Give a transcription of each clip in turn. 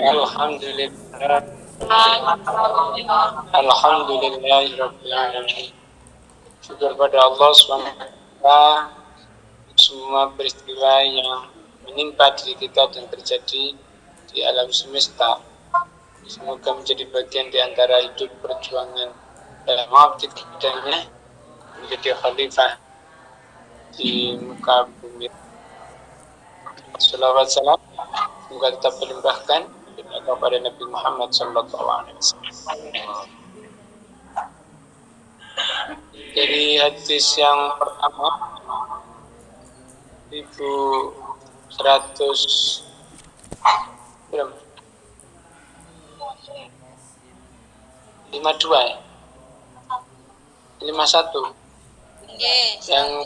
Alhamdulillah. Alhamdulillahirabbil alamin. Syukur pada Allah SWT semua peristiwa yang menimpa diri kita dan terjadi di alam semesta. Semoga menjadi bagian di antara hidup perjuangan dalam mengabdi kepadanya, menjadi khalifah di muka bumi. Salawat salam semoga tetap berlimpahkan kepada Nabi Muhammad SAW. Dari hadis yang pertama 1100 belum 52 ya? 51 yang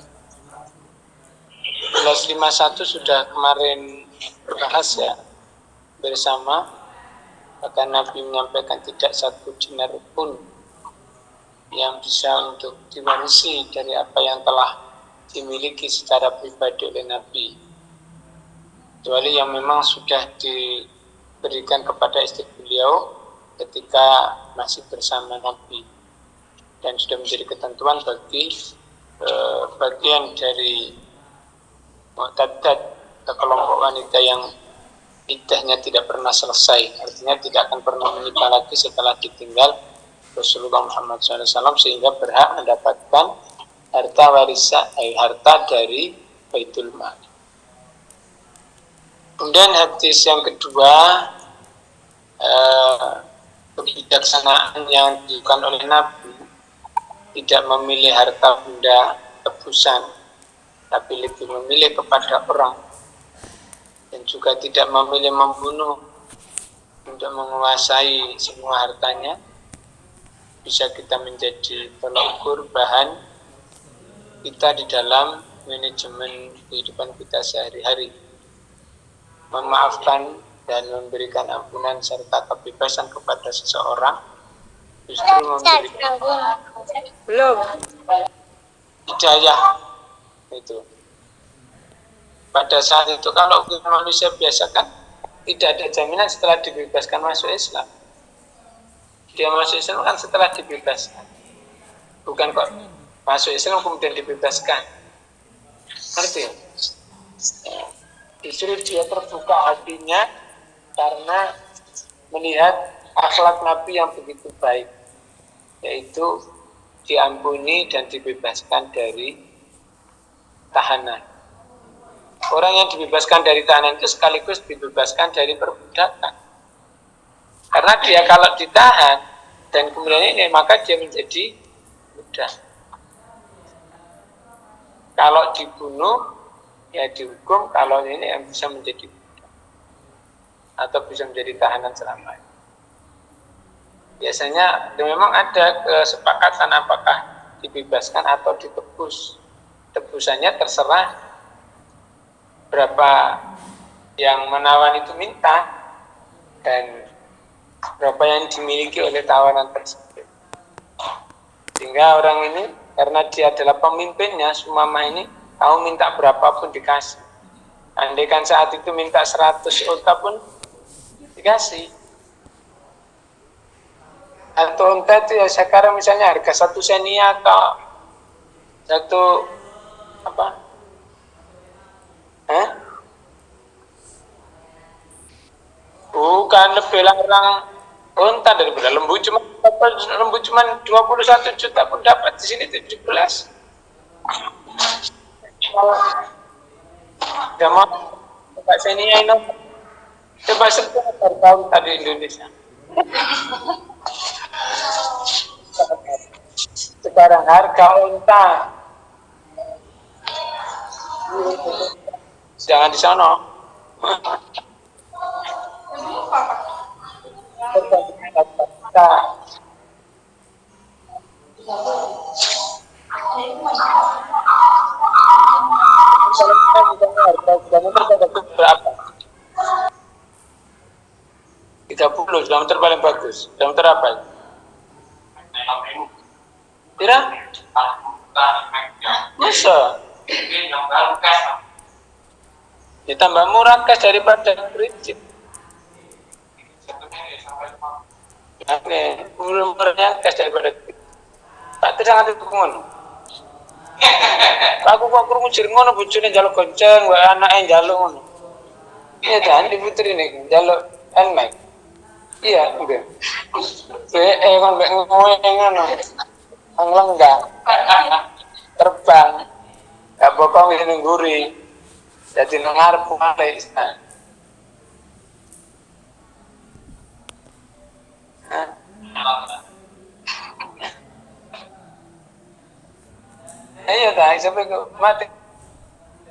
1151 sudah kemarin berbahas ya bersama, bahkan Nabi menyampaikan tidak satu dinar pun yang bisa untuk diwarisi dari apa yang telah dimiliki secara pribadi oleh Nabi, kecuali yang memang sudah diberikan kepada istri beliau ketika masih bersama Nabi dan sudah menjadi ketentuan bagi bagian dari mu'taddat atau kelompok wanita yang iddahnya tidak pernah selesai, artinya tidak akan pernah menikah lagi setelah ditinggal Rasulullah Muhammad SAW, sehingga berhak mendapatkan harta warisan, harta dari Baitul Mal. Kemudian hadis yang kedua, kebijaksanaan yang dilakukan oleh Nabi, tidak memilih harta benda tebusan, tapi lebih memilih kepada orang, dan juga tidak memilih membunuh untuk menguasai semua hartanya, bisa kita menjadi tolak ukur bahan kita di dalam manajemen kehidupan kita sehari-hari. Memaafkan dan memberikan ampunan serta kebebasan kepada seseorang justru memberikan hidayah itu. Pada saat itu kalau manusia biasa kan tidak ada jaminan setelah dibebaskan masuk Islam. Dia masuk Islam kan setelah dibebaskan, bukan kok masuk Islam kemudian dibebaskan. Ngerti? Justru dia terbuka hatinya karena melihat akhlak Nabi yang begitu baik, yaitu diampuni dan dibebaskan dari tahanan. Orang yang dibebaskan dari tahanan itu sekaligus dibebaskan dari perbudakan. Karena dia kalau ditahan dan kemudian ini, maka dia menjadi budak. Kalau dibunuh, ya dihukum. Kalau ini yang bisa menjadi budak atau bisa menjadi tahanan selamanya. Biasanya memang ada kesepakatan apakah dibebaskan atau ditebus. Tebusannya terserah berapa yang menawan itu minta dan berapa yang dimiliki oleh tawanan tersebut. Sehingga orang ini karena dia adalah pemimpinnya, Sumamah ini tahu minta berapapun dikasih. Andaikan saat itu minta 100 unta pun dikasih. Atau unta itu ya sekarang misalnya harga 1 senia atau 1 apa? Bukan, lebih larang unta daripada lembu. Lembu cuma 21 juta pun dapat, di sini 17. Udah mau Pak Senia ini coba sebentar tahu tadi Indonesia. Sekarang harga unta jangan di sana. Berapa? 30, diameter paling bagus. Diameter apa? Kira? Masa? Ditambah murah kas daripada prinsip. Oke, umurnya kas daripada tak terang itu ngono. Aku kok krungu jir ngono bojone njaluk gonceng, wae anake njaluk ngono. Iya kan, di putri nih njaluk enmek. Iya, enggak. Kon mek ngono ngono. Enggak. Terbang. Gak bokong ini ngguri. Jadi ngarep malih. Iya dah, sampai ke mati.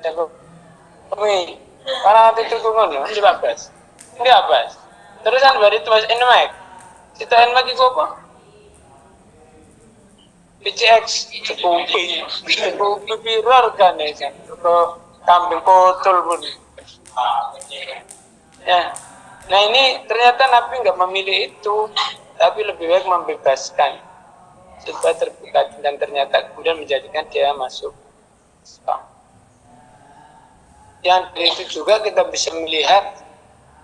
Jago. Wih, para itu ngono, di babas. Di babas. Terusan baru itu mas Nmax. Kita Nmax itu apa? PCX cukup viral kan ya, ke kambing kotor pun. Ya, nah ini ternyata Nabi nggak memilih itu, tapi lebih baik membebaskan supaya terbuka dan ternyata kemudian menjadikan dia masuk Islam. Yang dari itu juga kita bisa melihat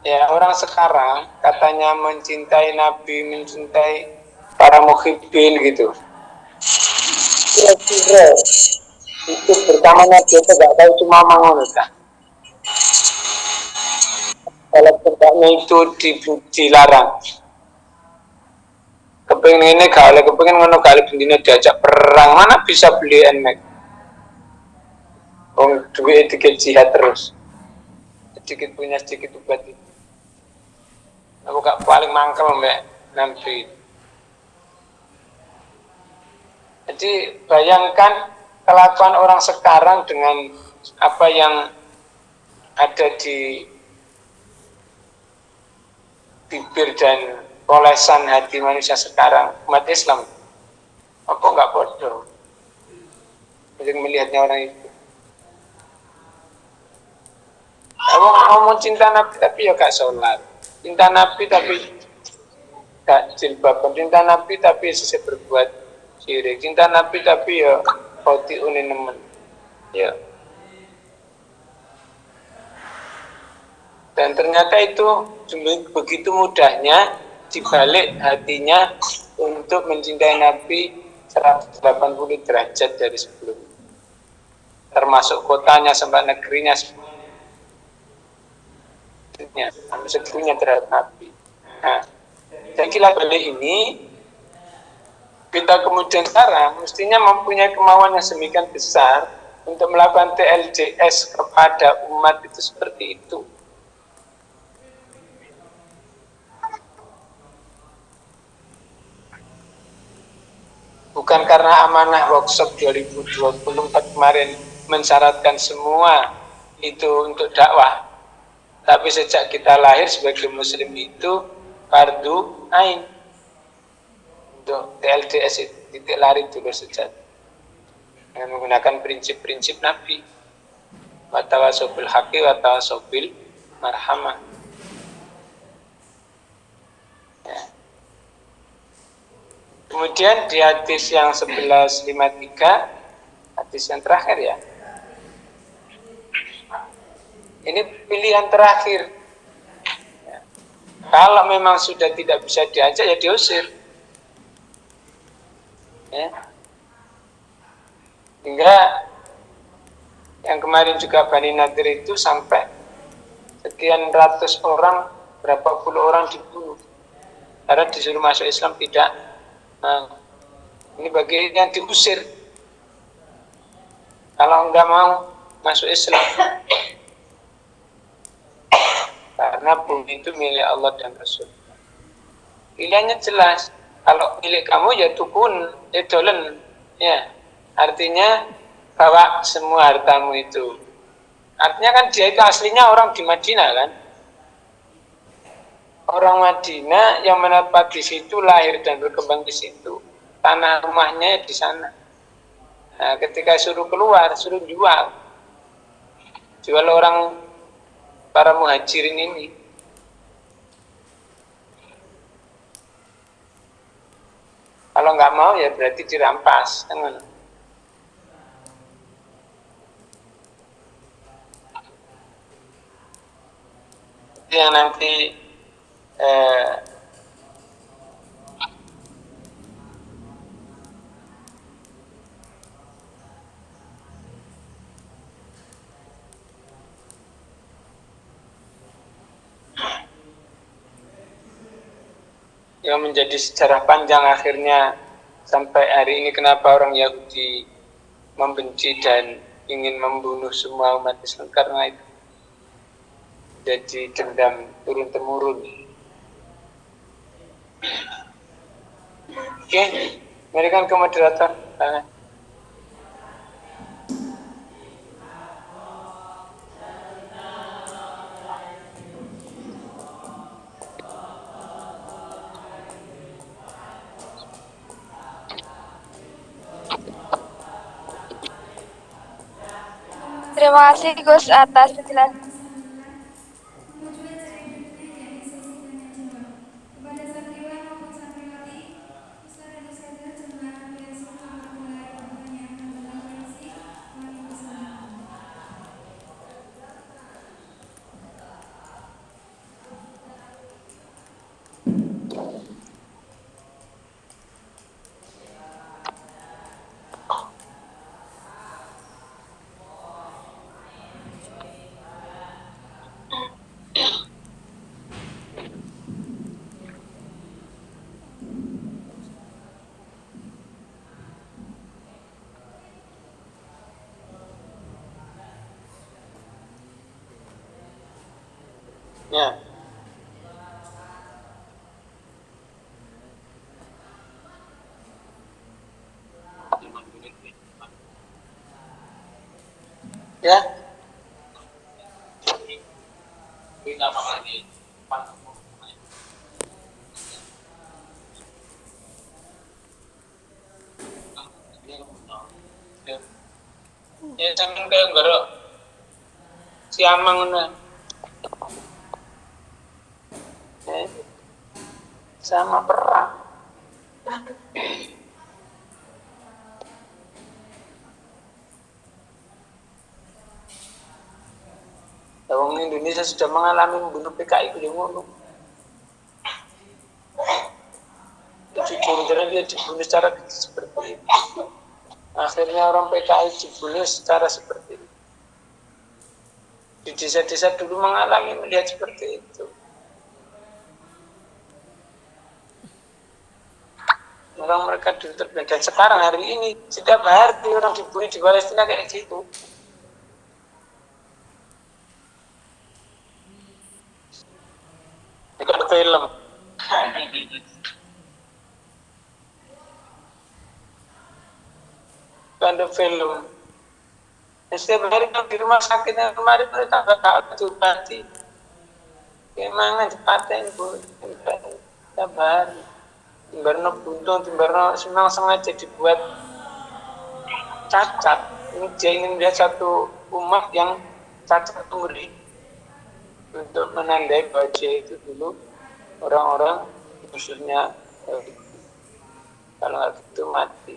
ya orang sekarang katanya mencintai Nabi, mencintai para muhibbin gitu. Kira-kira itu pertama Nabi itu nggak tahu cuma mangun kan. Kalau tempatnya itu dilarang. Kepengen ini kali, kepengen ngono kali bendina diajak perang, mana bisa beli NMAX? Duit sedikit jihad terus. Sedikit punya sedikit obat. Aku gak paling mangkel mbak Nabi. Jadi bayangkan kelakuan orang sekarang dengan apa yang ada di bibir dan polesan hati manusia sekarang, umat Islam. Apa nggak bodoh? Jadi melihatnya orang itu. Ngomong cinta Nabi tapi ya gak sholat. Cinta Nabi tapi gak jilbab. Cinta Nabi tapi sesuai berbuat syirik. Cinta Nabi tapi ya khoti unin nemen. Ya. Dan ternyata itu begitu mudahnya dibalik hatinya untuk mencintai Nabi 180 derajat dari sebelumnya. Termasuk kotanya sampai negerinya sampai segitunya terhadap Nabi. Nah, saya kira balik ini kita kemudian sekarang mestinya mempunyai kemauan yang sedemikian besar untuk melakukan TLDS kepada umat itu seperti itu. Bukan karena amanah workshop 2024 kemarin mensyaratkan semua itu untuk dakwah. Tapi sejak kita lahir sebagai muslim itu fardu ain. Untuk TLDS itu titik lari dulu sejak dengan menggunakan prinsip-prinsip Nabi. Wa tawasobil haqqi wa tawasobil marhamah. Ya. Kemudian di hadis yang 1153, hadis yang terakhir ya. Ini pilihan terakhir. Ya. Kalau memang sudah tidak bisa diajak ya diusir. Ya. Hingga yang kemarin juga Bani Nadir itu sampai sekian ratus orang, berapa puluh orang dibunuh. Karena disuruh masuk Islam tidak. Nah, ini bagi yang diusir kalau enggak mau masuk Islam karena bumi itu milik Allah dan Rasul. Pilihannya jelas, kalau milik kamu ya tukun, ya dolen, ya artinya bawa semua hartamu itu. Artinya kan dia itu aslinya orang di Madinah kan. Orang Madinah yang menetap di situ, lahir dan berkembang di situ, tanah rumahnya di sana. Nah, ketika suruh keluar, suruh jual orang para muhajirin ini. Kalau nggak mau ya berarti dirampas, kan? Yang nanti yang menjadi sejarah panjang akhirnya sampai hari ini kenapa orang Yahudi membenci dan ingin membunuh semua umat Islam, karena itu jadi dendam turun temurun. Oke, berikan ke moderator. Terima kasih Gus atas penjelasan. Ya. Ya. Ya jangan kayak garuk siamang ngono. Sama perang. Orang Indonesia sudah mengalami membunuh PKI beliau ngono. Jujur dia dibunuh secara seperti itu. Akhirnya orang PKI dibunuh secara seperti itu. Di desa-desa dulu mengalami melihat seperti itu. Orang mereka dulu terbiasa. Dan sekarang hari ini setiap hari orang dibunuh di Palestina kayak gitu. Ikut film. Ada film. Setiap hari kan di rumah sakit yang kemarin mereka gak hati. Emang dipaten bu, setiap hari. Timbarno buntung, Timbarno senang-sengaja dibuat cacat. Ini dia ingin melihat satu umat yang cacat umri untuk menandai bahwa dia itu dulu orang-orang musuhnya kalau nggak gitu mati.